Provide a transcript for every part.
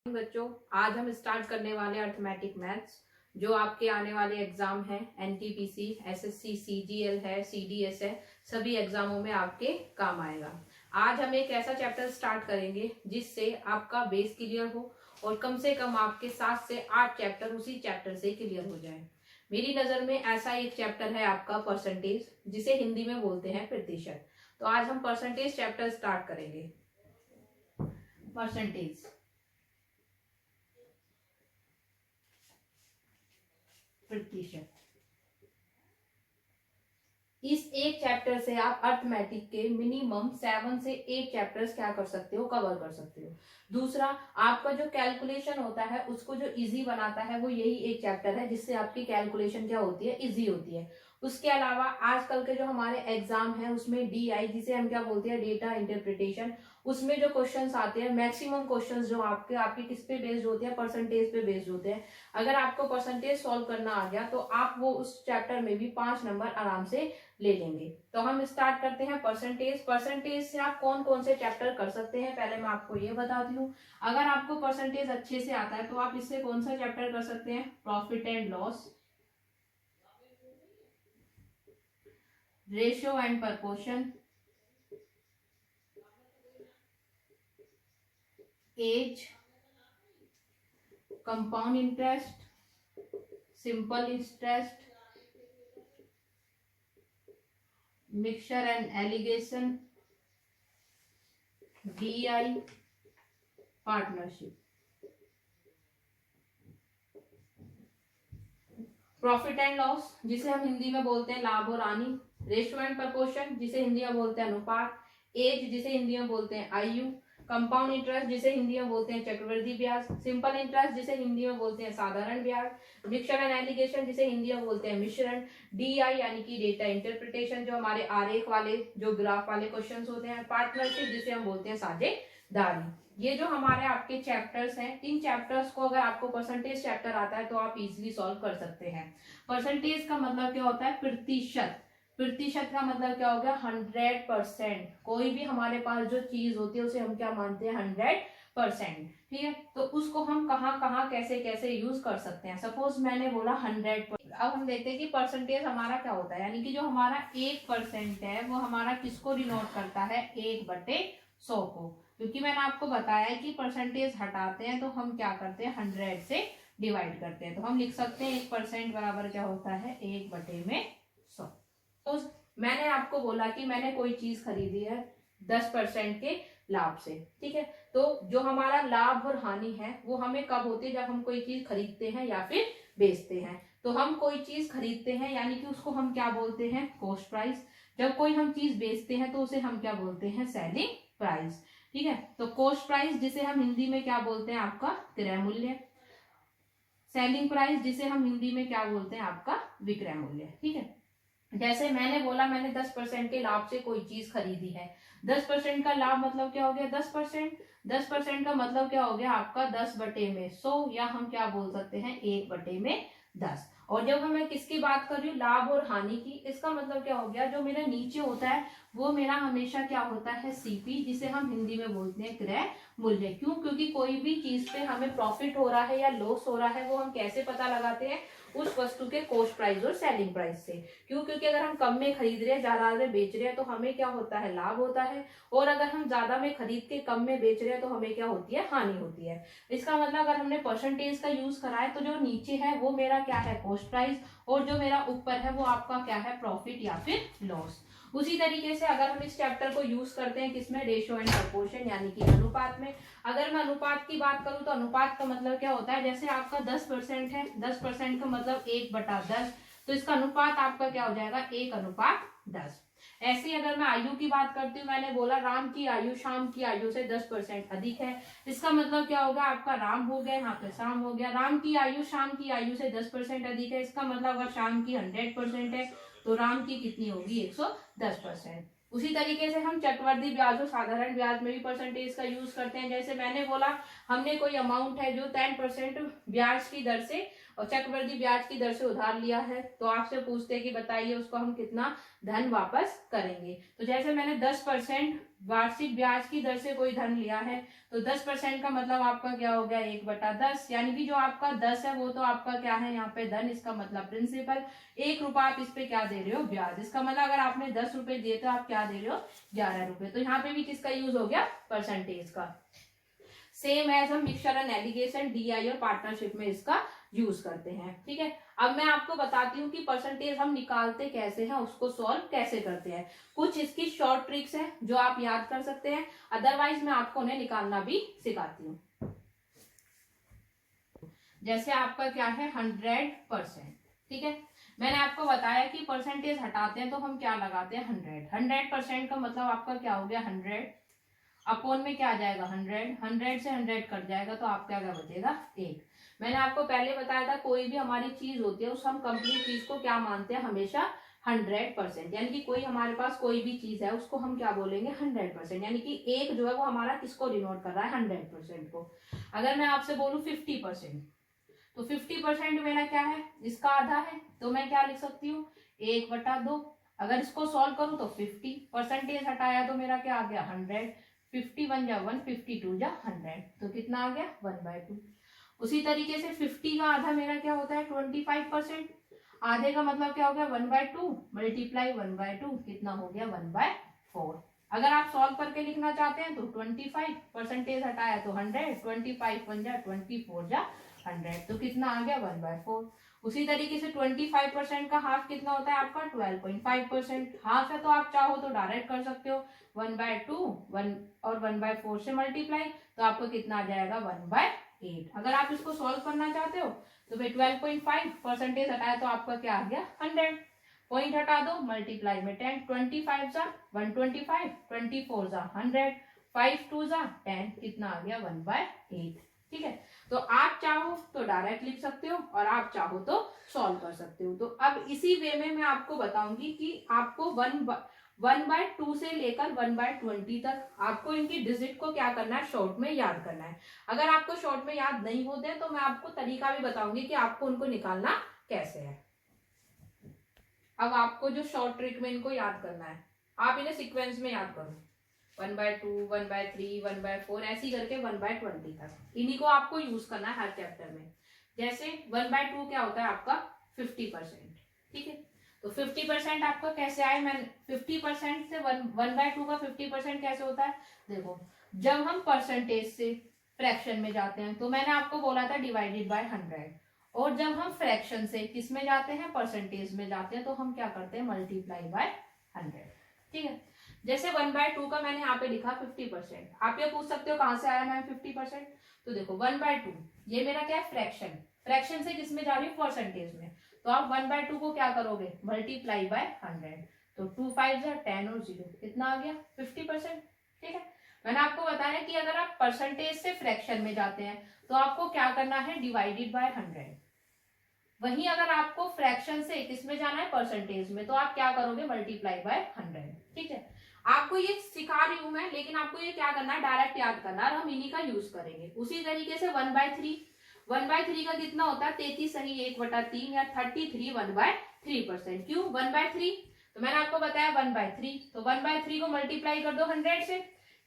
बच्चों, आज हम स्टार्ट करने वाले अर्थमेटिक मैथ्स जो आपके आने वाले एग्जाम है एनटीपीसी, एसएससी, सीजीएल है, सीडीएस है, सभी एग्जामों में आपके काम आएगा। आज हम एक ऐसा चैप्टर स्टार्ट करेंगे जिससे आपका बेस क्लियर हो और कम से कम आपके 7 से 8 चैप्टर उसी चैप्टर से क्लियर हो जाए। मेरी नजर में ऐसा एक चैप्टर है आपका परसेंटेज, जिसे हिंदी में बोलते हैं प्रतिशत। तो आज हम परसेंटेज चैप्टर स्टार्ट करेंगे। परसेंटेज प्रतिशत। इस एक चैप्टर से आप अर्थमेटिक के मिनिमम 7 से 8 चैप्टर्स क्या कर सकते हो, कवर कर सकते हो। दूसरा, आपका जो कैलकुलेशन होता है उसको जो इजी बनाता है वो यही एक चैप्टर है, जिससे आपकी कैलकुलेशन क्या होती है, इजी होती है। उसके अलावा आजकल के जो हमारे एग्जाम है उसमें डीआई, जिसे हम क्या बोलते हैं, डेटा इंटरप्रिटेशन, उसमें जो क्वेश्चंस आते हैं, मैक्सिमम क्वेश्चंस जो आपके किस पे बेस्ड होते हैं, परसेंटेज पे बेस्ड होते हैं। अगर आपको परसेंटेज सॉल्व करना आ गया तो आप वो उस चैप्टर में भी 5 नंबर आराम से ले लेंगे। तो हम स्टार्ट करते हैं परसेंटेज। परसेंटेज से आप कौन कौन से चैप्टर कर सकते हैं, पहले मैं आपको ये बताती हूँ। अगर आपको परसेंटेज अच्छे से आता है तो आप इससे कौन सा चैप्टर कर सकते हैं, profit and loss, ratio and proportion, age, compound interest, simple interest, mixture and alligation, DI, partnership. Profit and loss, जिसे हम हिंदी में बोलते हैं लाभ और हानि, रेशियो एंड प्रपोर्शन, जिसे हिंदी में बोलते हैं अनुपात, एज, जिसे हिंदी में बोलते हैं आयु, कंपाउंड इंटरेस्ट, जिसे हिंदी में बोलते हैं चक्रवृद्धि ब्याज, सिंपल इंटरेस्ट, जिसे हिंदी में बोलते हैं साधारण ब्याज, मिक्सचर एंड एलिगेशन, जिसे हिंदी में बोलते हैं मिश्रण, डीआई यानी कि डेटा इंटरप्रिटेशन, जो हमारे आरेख वाले, जो ग्राफ वाले क्वेश्चंस होते हैं, पार्टनरशिप, जिसे हम बोलते हैं साझेदारी। ये जो हमारे आपके चैप्टर्स हैं, इन चैप्टर्स को अगर आपको परसेंटेज चैप्टर आता है तो आप इजीली सॉल्व कर सकते हैं। परसेंटेज का मतलब क्या होता है, प्रतिशत। प्रतिशत का मतलब क्या हो गया, 100%। कोई भी हमारे पास जो चीज होती है उसे हम क्या मानते हैं, 100%। ठीक है, तो उसको हम कहाँ कहाँ कैसे कैसे यूज कर सकते हैं। सपोज मैंने बोला 100%। अब हम देखते हैं कि परसेंटेज हमारा क्या होता है, यानी कि जो हमारा 1% है वो हमारा किसको डिनोट करता है, 1/100 को। क्योंकि मैंने आपको बताया है कि परसेंटेज हटाते हैं तो हम क्या करते हैं, 100 से डिवाइड करते हैं। तो हम लिख सकते हैं 1% बराबर क्या होता है, 1/100। तो मैंने आपको बोला कि मैंने कोई चीज खरीदी है 10% के लाभ से। ठीक है, तो जो हमारा लाभ और हानि है वो हमें कब होती है, जब हम कोई चीज खरीदते हैं या फिर बेचते हैं। तो हम कोई चीज खरीदते हैं यानी कि उसको हम क्या बोलते हैं, कॉस्ट प्राइस। जब कोई हम चीज बेचते हैं तो उसे हम क्या बोलते हैं, सेलिंग प्राइस। ठीक है, तो कॉस्ट प्राइस, जिसे हम हिंदी में क्या बोलते हैं, आपका क्रय मूल्य। सेलिंग प्राइस, जिसे हम हिंदी में क्या बोलते हैं, आपका विक्रय मूल्य। ठीक है, जैसे मैंने बोला मैंने 10% के लाभ से कोई चीज खरीदी है। 10% का लाभ मतलब क्या हो गया, 10%। 10% का मतलब क्या हो गया आपका, 10/100, या हम क्या बोल सकते हैं, 1/10। और जब मैं किसकी बात कर रही हूँ, लाभ और हानि की, इसका मतलब क्या हो गया, जो मेरा नीचे होता है वो मेरा हमेशा क्या होता है, सीपी, जिसे हम हिंदी में बोलते हैं क्रय मूल्य। क्यों, क्योंकि कोई भी चीज पे हमें प्रॉफिट हो रहा है या लॉस हो रहा है वो हम कैसे पता लगाते हैं, उस वस्तु के कॉस्ट प्राइस और सेलिंग प्राइस से। क्यों, क्योंकि अगर हम कम में खरीद रहे हैं, ज्यादा में बेच रहे हैं, तो हमें क्या होता है, लाभ होता है। और अगर हम ज्यादा में खरीद के कम में बेच रहे हैं तो हमें क्या होती है, हानि होती है। इसका मतलब अगर हमने परसेंटेज का यूज करा है तो जो नीचे है वो मेरा क्या है, कॉस्ट प्राइस, और जो मेरा ऊपर है वो आपका क्या है, प्रॉफिट या फिर लॉस। उसी तरीके से अगर हम इस चैप्टर को यूज करते हैं किसमें, रेशियो एंड प्रपोर्शन, यानी कि अनुपात में। अगर मैं अनुपात की बात करूं तो अनुपात का मतलब क्या होता है, जैसे आपका 10% है, 10% का मतलब 1/10, तो इसका अनुपात आपका क्या हो जाएगा, 1/10। ऐसे ही अगर मैं आयु की बात करती हूँ, मैंने बोला राम की आयु शाम की आयु से 10% अधिक है। इसका मतलब क्या होगा, आपका राम हो गया, यहाँ पे शाम हो गया। राम की आयु शाम की आयु से 10% अधिक है, इसका मतलब अगर शाम की 100% है तो राम की कितनी होगी, 110%। उसी तरीके से हम चक्रवृद्धि ब्याज और साधारण ब्याज में भी परसेंटेज का यूज करते हैं। जैसे मैंने बोला हमने कोई अमाउंट है जो 10% ब्याज की दर से और चक्रवृद्धि ब्याज की दर से उधार लिया है, तो आपसे पूछते हैं कि बताइए उसको हम कितना धन वापस करेंगे। तो जैसे मैंने 10% वार्षिक ब्याज की दर से कोई धन लिया है, तो 10% का मतलब आपका क्या हो गया 1/10, यानी कि जो आपका 10 है वो तो आपका क्या है यहाँ पे धन, इसका मतलब प्रिंसिपल। 1 रुपया आप इस पे क्या दे रहे हो ब्याज, इसका मतलब अगर आपने 10 रुपए दिए तो आप क्या दे रहे हो 11 रुपए। तो यहाँ पे भी किसका यूज हो गया परसेंटेज का। सेम एज हम मिक्सचर एंड एलिगेशन डीआई और पार्टनरशिप में इसका यूज करते हैं। ठीक है, अब मैं आपको बताती हूँ कि परसेंटेज हम निकालते कैसे हैं, उसको सॉल्व कैसे करते हैं। कुछ इसकी शॉर्ट ट्रिक्स हैं जो आप याद कर सकते हैं, अदरवाइज मैं आपको उन्हें निकालना भी सिखाती हूँ। जैसे आपका क्या है 100%, ठीक है, मैंने आपको बताया कि परसेंटेज हटाते हैं तो हम क्या लगाते हैं 100% का मतलब आपका क्या हो गया 100 अपॉन में क्या आ जाएगा 100 से 100 कट जाएगा तो आपका क्या बचेगा 1। मैंने आपको पहले बताया था कोई भी हमारी चीज होती है उस हम कंप्लीट चीज को क्या मानते हैं हमेशा 100%, यानी कि कोई हमारे पास कोई भी चीज है उसको हम क्या बोलेंगे 100%, यानी कि एक जो है वो हमारा किसको डिनोट कर रहा है 100% को। अगर मैं आपसे बोलूं 50%, तो 50% मेरा क्या है इसका आधा है, तो मैं क्या लिख सकती हूँ 1/2। अगर इसको सॉल्व करूं तो 50% हटाया तो मेरा क्या आ गया 100, 51 जा 1, 52 जा 100, तो कितना आ गया 1/2। उसी तरीके से 50 का आधा मेरा क्या होता है 25%, आधे का मतलब क्या हो गया 1/2 मल्टीप्लाई 1/2 कितना हो गया 1/4। अगर आप सॉल्व करके लिखना चाहते हैं तो 25% हटाया तो 100, 25 1 जा 24 जा 100, तो कितना आ गया 1/4। उसी तरीके से 25% का हाफ कितना होता है आपका 12.5%, हाफ है तो आप चाहो तो डायरेक्ट कर सकते हो 1/2 1 और 1/4 से मल्टीप्लाई, तो आपको कितना आ जाएगा 1/8। अगर आप इसको सॉल्व करना चाहते हो तो फिर 12.5% हटाया तो आपका क्या आ गया 100, पॉइंट हटा दो मल्टीप्लाई में 10, 25 जा 125, 24 जा 100, 5 2 जा 10, कितना आ गया 1/8। ठीक है, तो आप चाहो तो डायरेक्ट लिख सकते हो और आप चाहो तो सॉल्व कर सकते हो। तो अब इसी वे में मैं आपको बताऊंगी कि आपको 1/2 से लेकर 1/20 तक आपको इनकी डिजिट को क्या करना है शॉर्ट में याद करना है। अगर आपको शॉर्ट में याद नहीं होते तो मैं आपको तरीका भी बताऊंगी कि आपको उनको निकालना कैसे है। अब आपको जो शॉर्ट ट्रिक में इनको याद करना है, आप इन्हें सीक्वेंस में याद करो 1/2 1/3 1/4 ऐसी करके 1/20 तक, इन्हीं को आपको यूज करना है हर चैप्टर में। जैसे 1/2 क्या होता है आपका 50%, ठीक है, तो 50% आपका कैसे आए, मैं 50% से 1/2 का 50% कैसे होता है, देखो जब हम परसेंटेज से फ्रैक्शन में जाते हैं तो मैंने आपको बोला था डिवाइडेड बाय 100, और जब हम फ्रैक्शन से किस में जाते हैं परसेंटेज में जाते हैं तो हम क्या करते हैं मल्टीप्लाई बाय 100। ठीक है, जैसे 1/2 का मैंने यहाँ पे लिखा 50%, आप ये पूछ सकते हो कहां से आया मैम 50%, तो देखो 1/2 ये मेरा क्या है फ्रैक्शन, फ्रैक्शन से किस में जा रही हूँ परसेंटेज में, तो आप 1/2 को क्या करोगे मल्टीप्लाई बाय 100, तो 2 5 10 और 0 कितना आ गया 50%। ठीक है, मैंने आपको बताया कि अगर आप परसेंटेज से फ्रैक्शन में जाते हैं तो आपको क्या करना है डिवाइडेड बाय 100, वहीं अगर आपको फ्रैक्शन से किसमें जाना है परसेंटेज में तो आप क्या करोगे मल्टीप्लाई बाय 100। ठीक है, आपको ये सिखा रही हूं मैं, लेकिन आपको ये क्या करना है डायरेक्ट याद करना है और हम इन्हीं का यूज करेंगे। उसी तरीके से 1/3 का कितना होता है 33 सही 1/3 या 33 1/3%। क्यों 1/3, तो मैंने आपको बताया 1/3, तो 1/3 को मल्टीप्लाई कर दो 100 से,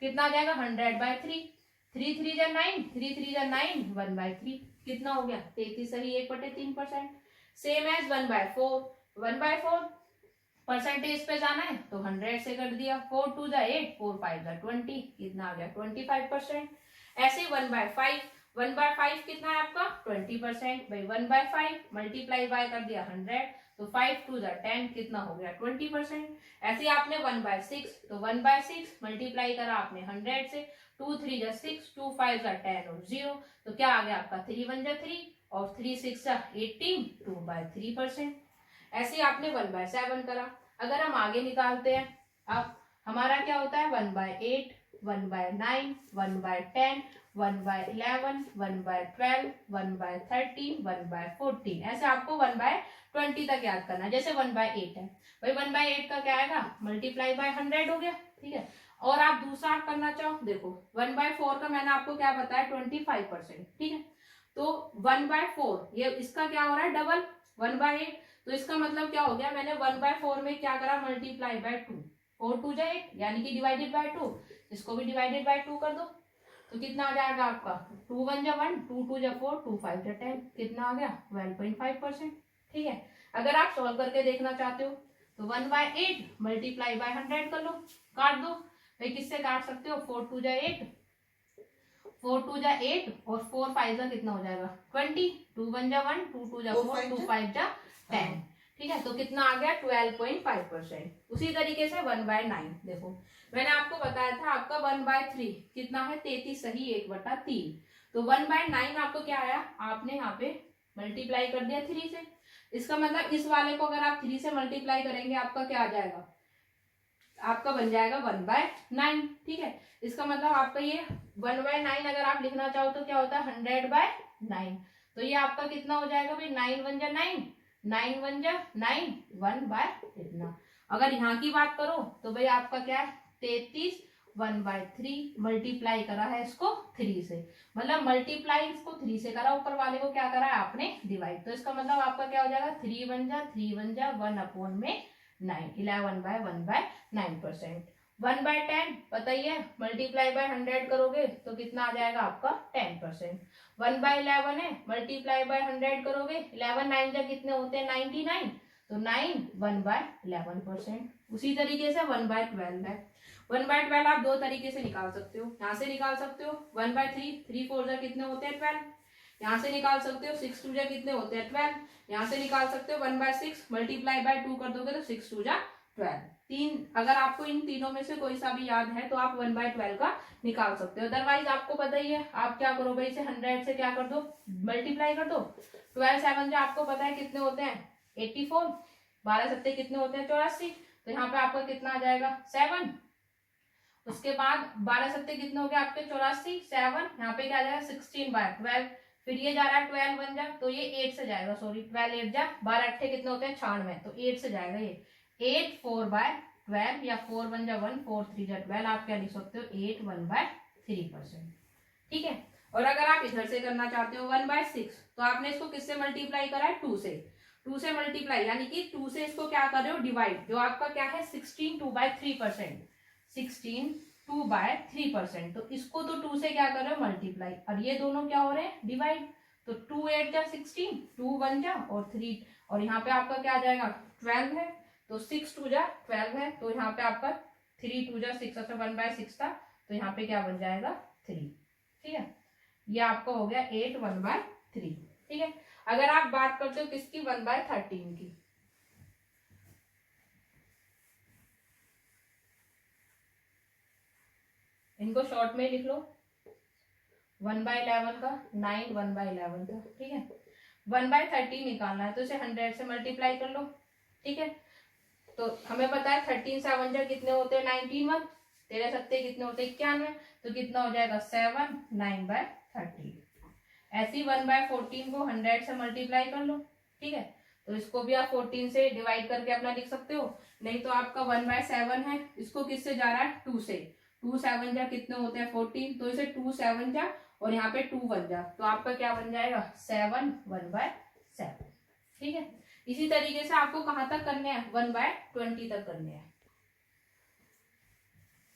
कितना आ जाएगा 100/3, 3 3 जा 9, 3 3 जा 9 1/3, कितना हो गया 33 सही 1/3%। सेम एज 1/4, 1/4 परसेंटेज पे जाना है तो 100 से कर दिया, 4 2 जा 8, 4 5 जा 20, कितना आ गया 25%। ऐसे 1/5, 1/5 कितना है आपका 20%, भाई 1/5 मल्टीप्लाई बाय कर दिया 100, तो 5 2 जा 10, कितना हो गया 20%। ऐसे आपने 1/6, तो 1/6 मल्टीप्लाई करा आपने 100 से, 2 3 जा 6, 2 5 जा 10 और 0, तो क्या आ गया आपका 3 1 जा 3 और 3 6 जा 18, 2/3%। ऐसे आपने 1/7 करा। अगर हम आगे निकालते हैं, अब हमारा क्या होता है 1/8, 1/9, 1/10, 1/11, 1/12, 1/13, 1/14, ऐसे आपको 1/20 तक याद करना है। जैसे 1/8 है, भाई 1/8 का क्या आएगा मल्टीप्लाई बाय 100 हो गया। ठीक है, और आप दूसरा आप करना चाहो, देखो 1/4 का मैंने आपको क्या बताया 25%। ठीक है, तो 1/4 ये इसका क्या हो रहा है डबल 1/8, तो इसका मतलब क्या हो गया, मैंने 1/4 में क्या करा मल्टीप्लाई बाय 2, 4 2 जा 8 यानी कि डिवाइडेड बाय 2, इसको भी डिवाइडेड बाय 2 कर दो, तो कितना आ जाएगा आपका 2 1 जा 1, 2 2 जा 4, 2 5 जा 10, कितना आ गया 12.5%। ठीक है, अगर आप सॉल्व करके देखना चाहते हो तो 1/8 मल्टीप्लाई बाय 100 कर लो, काट दो भाई, किससे काट सकते हो 4 2 जा 8, 4 2 जा 8 और 4 5 जा कितना हो जाएगा 20, 2 1 जा 1, 2 2 जा 4, 2 5 जा 10। ठीक है, तो कितना आ गया 12.5%। उसी तरीके से 1/9 देखो, मैंने आपको बताया था आपका 1/3 कितना है 33 सही 1/3, तो 1/9 आपको क्या आया, आपने यहाँ पे मल्टीप्लाई कर दिया 3 से, इसका मतलब इस वाले को अगर आप 3 से मल्टीप्लाई करेंगे आपका क्या आ जाएगा, आपका बन जाएगा 1/9। ठीक है, इसका मतलब आपका ये 1/9 अगर आप लिखना चाहो तो क्या होता है 100/9, तो ये आपका कितना हो जाएगा भाई 9 1 जा 9, 9 1 जा 9, 1/इतना। अगर यहाँ की बात करो तो भाई आपका क्या है 33 1/3 मल्टीप्लाई करा है इसको 3 से, मतलब मल्टीप्लाई इसको 3 से करा, ऊपर वाले को क्या करा है आपने डिवाइड, तो इसका मतलब आपका क्या हो जाएगा 3 1 जा 3 1 जा 1/9, 11/1/9%। 1/10 बताइए मल्टीप्लाई बाय 100 करोगे तो कितना आ जाएगा आपका 10%। 1/11 है मल्टीप्लाई बाय 100 करोगे, 11 9 जा कितने होते हैं 99, तो 9 1/11%। उसी तरीके से 1/12 है, 1/12 आप दो तरीके से निकाल सकते हो, यहाँ से निकाल सकते हो 1/3, 3 4 जा कितने होते हैं 12, यहाँ से निकाल सकते हो 6 2 जा कितने होते हैं 12, यहाँ से निकाल सकते हो 1/6 मल्टीप्लाई बाय 2 कर दोगे तो 6 2 जा 12। तीन, अगर आपको इन तीनों में से कोई सा भी याद है तो आप 1/12 का निकाल सकते हो, अदरवाइज आपको पता ही है, आप क्या करो भाई इसे 100 से क्या कर दो मल्टीप्लाई कर दो, 12 7 जो आपको पता है कितने होते हैं 84, 12 सत्ते कितने होते हैं 84, तो यहाँ पे आपका कितना आ जाएगा 7, उसके बाद 12 सत्ते कितने हो गए आपके 84, 7, यहाँ पे क्या आ जाएगा 16/12, फिर ये जा रहा है 12 1 जा, तो ये 8 से जाएगा, सॉरी 12 8 जा 12 8 कितने होते हैं 96, तो 8 से जाएगा ये 8 4/12 या 4 1 जा 1, 4 3 जा 12, आप क्या लिख सकते हो 8 1/3%। ठीक है, और अगर आप इधर से करना चाहते हो 1/6 तो आपने इसको किससे मल्टीप्लाई करा है 2 से, 2 से मल्टीप्लाई यानी कि 2 से इसको क्या कर रहे हो डिवाइड, जो आपका क्या है 16 2/3%, 16 2/3%, तो इसको तो 2 से क्या कर रहे हो मल्टीप्लाई, और ये दोनों क्या हो रहे हैं डिवाइड, तो 2 8 जा 16, 2 1 जा और 3, और यहाँ पे आपका क्या आ जाएगा 12 है, तो 6 2 जा 12 है, तो यहाँ पे आपका 3 2 जा 6, अच्छा 1/6 था, तो यहाँ पे क्या बन जाएगा 3। ठीक है, ये आपका हो गया 8 1/3। ठीक है, अगर आप बात करते हो किसकी 1/13 की, इनको शॉर्ट में लिख लो, 1/11 का 9 1/11 का। ठीक है, 1/13 निकालना है तो इसे 100 से मल्टीप्लाई कर लो। ठीक है, तो हमें पता है 13 7 जा कितने होते हैं 91, 13 सत्ते कितने होते हैं 91, तो कितना हो जाएगा 7 9/13। ऐसी 1/14 को 100 से मल्टीप्लाई कर लो। ठीक है, तो इसको भी आप 14 से डिवाइड करके अपना लिख सकते हो, नहीं तो आपका 1/7 है, इसको किससे जा रहा है 2 से, 2 7 जा कितने होते हैं 14, तो इसे 2 7 जा और यहाँ पे 2 1 जा, तो आपका क्या बन जाएगा 7 1/7। ठीक है, इसी तरीके से आपको कहाँ तक करने हैं 1/20 तक करने हैं।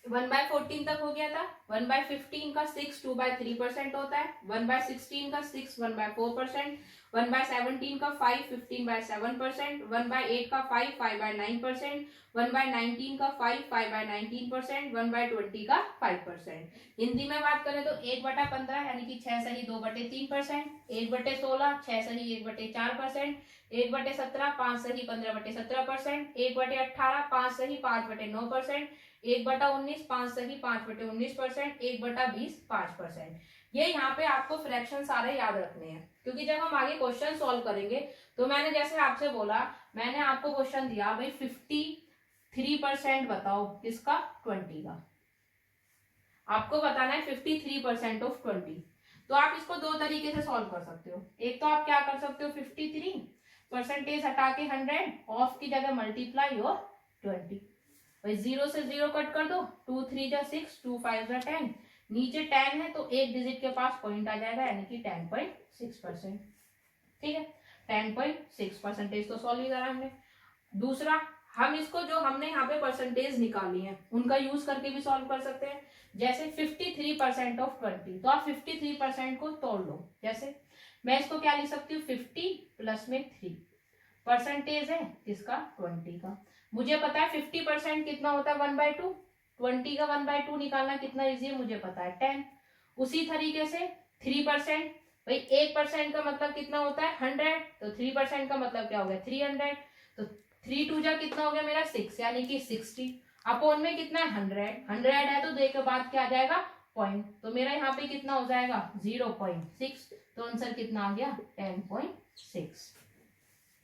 1/14 तक हो गया था, 1/15 का 6 2/3% होता है, 1/16 का 6 1/4%, 1/17 का 5 15/7%, 1/8 का 5 5/9%, 1/19 का 5 5/19%, 1/20 का 5%। हिंदी में बात करें तो 1/15 यानी कि 6 सही 2/3%, 1/16 6 सही 1/4%, 1/17 5 सही 15/17%, 1/18 5 सही 5/9%, 1/19 5 सही 5/19%, 1/20 5%। ये यहाँ पे आपको फ्रैक्शन सारे याद रखने हैं, क्योंकि जब हम आगे क्वेश्चन सॉल्व करेंगे तो मैंने जैसे आपसे बोला, मैंने आपको क्वेश्चन दिया भाई 53% बताओ किसका 20 का, आपको बताना है 53% ऑफ 20, तो आप इसको दो तरीके से सॉल्व कर सकते हो। एक तो आप क्या कर सकते हो 53% हटा के 100 ऑफ की जगह मल्टीप्लाई और 20, भाई 0 से 0 कट कर दो, 2 3 जा 6 2 5 जा 10, नीचे 10 है तो एक डिजिट के पास पॉइंट आ जाएगा, यानी कि 10.6%। ठीक है, 10.6% तो सॉल्व करा हमने। दूसरा, हम इसको जो हमने यहाँ पे परसेंटेज निकाली है उनका यूज करके भी सॉल्व कर सकते हैं। जैसे 53% ऑफ 20, तो आप 53% को तोड़ लो। जैसे मैं इसको क्या लिख सकती हूँ, 50 प्लस में 3, परसेंटेज है किसका, 20 का। मुझे पता है 50% कितना होता है, 1/2। 20 का 1/2 निकालना कितना इजी है, मुझे पता है 10। उसी तरीके से 3%, भाई 1% का मतलब कितना होता है, 100, तो 3% का मतलब क्या हो गया, 300। तो 3 2 जा कितना हो गया मेरा 6, यानी कि 60 अपॉन में कितना है, 100 है तो 2 के बाद क्या आ जाएगा, पॉइंट, तो मेरा यहाँ पे कितना हो जाएगा 0.6, तो आंसर कितना आ गया 10.6।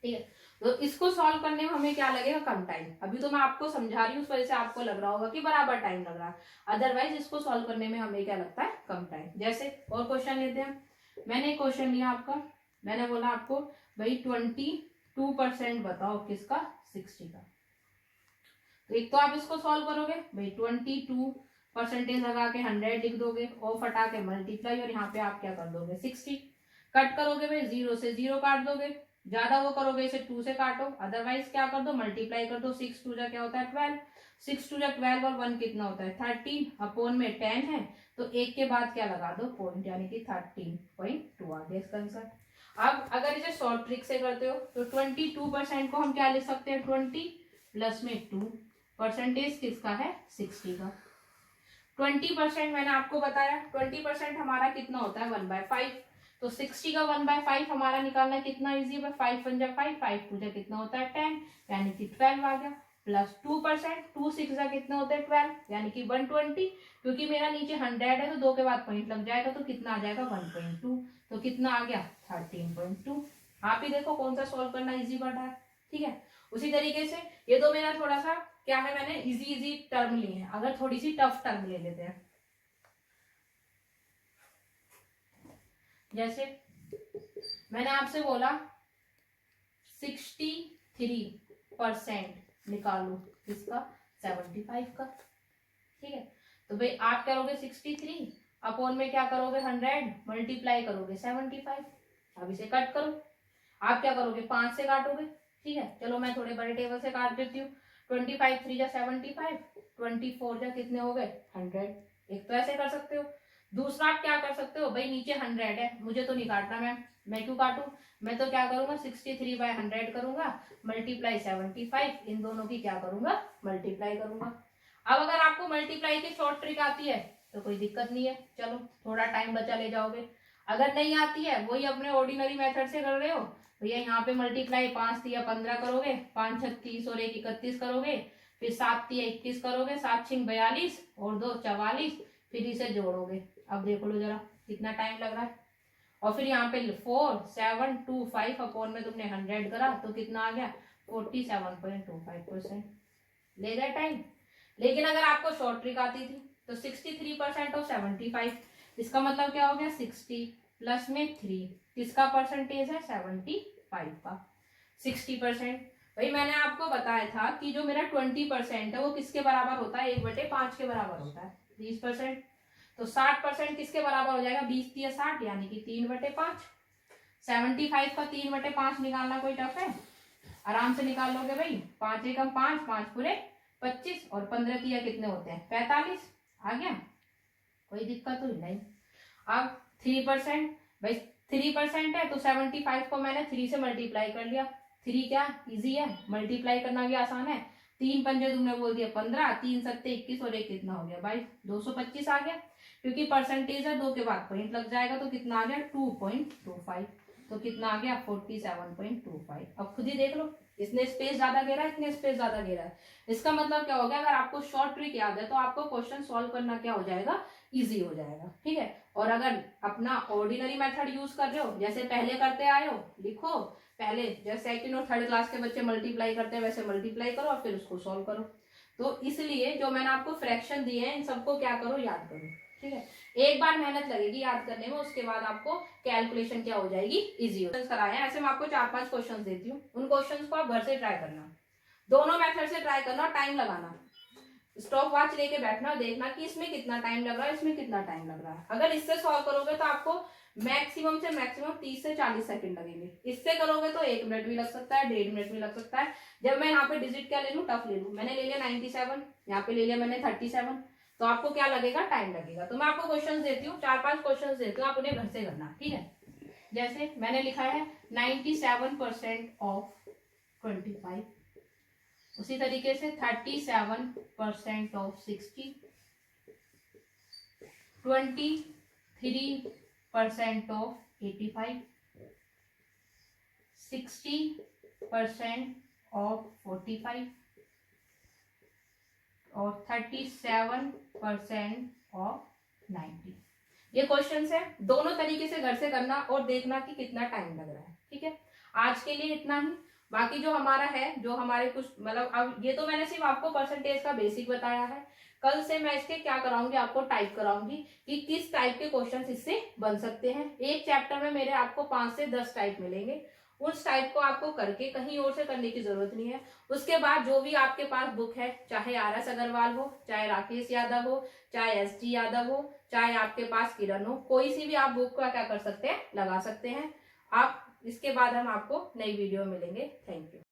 ठीक है, तो इसको सॉल्व करने में हमें क्या लगेगा, कम टाइम। अभी तो मैं आपको समझा रही हूँ, उस वजह से आपको लग रहा होगा कि बराबर टाइम लग रहा है, अदरवाइज इसको सॉल्व करने में हमें क्या लगता है, कम टाइम। जैसे और क्वेश्चन लेते हैं। मैंने क्वेश्चन लिया आपका, मैंने बोला आपको भाई 22% बताओ किसका, 60 का। तो एक तो आप इसको सॉल्व करोगे, भाई 22% लगा के 100 लिख दोगे और फटा के मल्टीप्लाई, और यहाँ पे आप क्या कर दोगे 60, कट करोगे भाई 0 से 0 काट दोगे, ज्यादा वो करोगे इसे 2 से काटो, अदरवाइज क्या कर दो, मल्टीप्लाई कर दो। 6 2 जा क्या होता है 12, 6 2 जा 12 और 1 कितना होता है 13, अपॉन में 10 है तो एक के बाद क्या लगा दो, पॉइंट, यानी कि 13.2 आ गया इसका आंसर। अब अगर इसे शॉर्ट ट्रिक से करते हो तो 22% को हम क्या लिख सकते हैं, 20 प्लस में 2, परसेंटेज किसका है 60 का। 20% मैंने आपको बताया, 20% हमारा कितना होता है 1/5, तो 60 का 1/5 हमारा निकालना कितना इजी है, 5 1 जा 5, 5 2 जा कितना होता है 10, यानी कि 12 आ गया। प्लस 2%, 2 6 जा कितना होता है 12, यानी कि 120, क्योंकि मेरा नीचे 100 है तो 2 के बाद पॉइंट लग जाएगा, तो कितना आ जाएगा 1.2, तो कितना आ गया 13.2। आप ही देखो कौन सा सॉल्व करना इजी बढ़ रहा है। ठीक है, उसी तरीके से ये तो मेरा थोड़ा सा क्या है, मैंने इजी इजी टर्म ली है, अगर थोड़ी सी टफ टर्म ले लेते हैं। जैसे मैंने आपसे बोला 63% निकालो किसका, 75 का। ठीक है, तो भाई आप करोगे 63 अपॉन में क्या करोगे 100, मल्टीप्लाई करोगे 75। अब इसे कट करो, आप क्या करोगे 5 से काटोगे। ठीक है, चलो मैं थोड़े बड़े टेबल से काट देती हूँ। 25 3 जा 75, 24 जा कितने हो गए 100। एक तो ऐसे कर सकते हो, दूसरा आप क्या कर सकते हो, भाई नीचे 100 है, मुझे तो नहीं काटना, मैं क्यों काटूं, मैं तो क्या करूंगा 63/100 करूंगा, मल्टीप्लाई 75, इन दोनों की क्या करूंगा, मल्टीप्लाई करूंगा। अब अगर आपको मल्टीप्लाई की शॉर्ट ट्रिक आती है तो कोई दिक्कत नहीं है, चलो थोड़ा टाइम बचा ले जाओगे। अगर नहीं आती है, वही अपने ऑर्डिनरी मेथड से कर रहे हो, भैया यहाँ पे मल्टीप्लाई 5 3 15 करोगे, 5 6 30 और 1 31 करोगे, फिर 7 3 21 करोगे, 7 6 42 और 2 44, फिर इसे जोड़ोगे। अब देखो लो जरा कितना टाइम लग रहा है, और फिर यहाँ पे 4 7 2 5 अपॉन में तुमने 100 करा तो कितना आ गया 47.25%, ले गए टाइम। लेकिन अगर आपको शॉर्ट ट्रिक आती थी तो 63% और 75, इसका मतलब क्या हो गया 60 प्लस में 3, किसका परसेंटेज है 75 का। 60%, भाई मैंने आपको बताया था कि जो मेरा 20% है वो किसके बराबर होता है, 1/5 के बराबर होता है 20%। तो 60% किसके बराबर हो जाएगा, 20 3 60, यानी कि 3/5। 75 का 3/5 निकालना कोई टफ है, आराम से निकाल लोगे भाई। 5 एकम 5, 5 पूरे 25 और 15 3 कितने होते हैं 45, आ गया, कोई दिक्कत तो नहीं। अब 3%, भाई 3% है तो 75 को मैंने 3 से मल्टीप्लाई कर लिया। 3 क्या इजी है, मल्टीप्लाई करना भी आसान है। 3 पंजे तुमने बोल दिया 15, 3 7 21 और 1 कितना हो गया भाई 225 आ गया, क्योंकि परसेंटेज है 2 के बाद पॉइंट लग जाएगा, तो कितना आ गया 2.25, तो कितना आ गया 47.25। अब खुद ही देख लो, इसने स्पेस ज्यादा घेरा है, इतने स्पेस ज्यादा घेरा है। इसका मतलब क्या हो गया, अगर आपको शॉर्ट ट्रिक याद है तो आपको क्वेश्चन सॉल्व करना क्या हो जाएगा, इजी हो जाएगा। ठीक है, और अगर अपना ऑर्डिनरी मेथड यूज कर रहे हो, जैसे पहले करते आए हो, लिखो पहले जैसे सेकंड और थर्ड क्लास के बच्चे मल्टीप्लाई करते हैं वैसे मल्टीप्लाई करो और फिर उसको सॉल्व करो। तो इसलिए जो मैंने आपको फ्रैक्शन दिए हैं इन सबको क्या करो, याद करो। ठीक है, एक बार मेहनत लगेगी याद करने में, उसके बाद आपको कैलकुलेशन क्या हो जाएगी, इजी हो कराए हैं। ऐसे मैं आपको 4-5 क्वेश्चन देती हूँ, उन क्वेश्चन को आप घर से ट्राई करना, दोनों मेथड से ट्राई करना, टाइम लगाना। स्टॉप वॉच लेके बैठना और देखना कि इसमें कितना टाइम लग रहा है, इसमें कितना टाइम लग रहा है। अगर इससे सॉल्व करोगे तो आपको मैक्सिमम से मैक्सिमम 30 से 40 सेकंड लगेंगे। इससे करोगे तो 1 मिनट भी लग सकता है, 1.5 मिनट भी लग सकता है। जब मैं यहाँ पे डिजिट क्या ले लूँ, टफ ले लूँ, मैंने ले लिया 97, यहाँ पे ले लिया मैंने 37, तो आपको क्या लगेगा, टाइम लगेगा। तो मैं आपको क्वेश्चन देती हूँ, 4-5 क्वेश्चन देती हूँ, आप उन्हें घर से करना, ठीक है। जैसे मैंने लिखा है 97% ऑफ 25, उसी तरीके से 37% ऑफ 60, 23% ऑफ 85, 60% ऑफ 45 और 37% ऑफ 90। ये क्वेश्चन है, दोनों तरीके से घर से करना और देखना कि कितना टाइम लग रहा है, ठीक है। आज के लिए इतना ही। बाकी जो हमारा है, जो हमारे कुछ मतलब, अब ये तो मैंने सिर्फ आपको परसेंटेज का बेसिक बताया है। कल से मैं इसके क्या कराऊंगी, आपको टाइप कराऊंगी कि किस टाइप के क्वेश्चन इससे बन सकते हैं। एक चैप्टर में मेरे आपको 5 से 10 टाइप मिलेंगे, उस टाइप को आपको करके कहीं और से करने की जरूरत नहीं है। उसके बाद जो भी आपके पास बुक है, चाहे RS अग्रवाल हो, चाहे राकेश यादव हो, चाहे SG यादव हो, चाहे आपके पास किरण हो, कोई सी भी आप बुक का क्या कर सकते हैं, लगा सकते हैं आप। इसके बाद हम आपको नई वीडियो मिलेंगे। Thank you.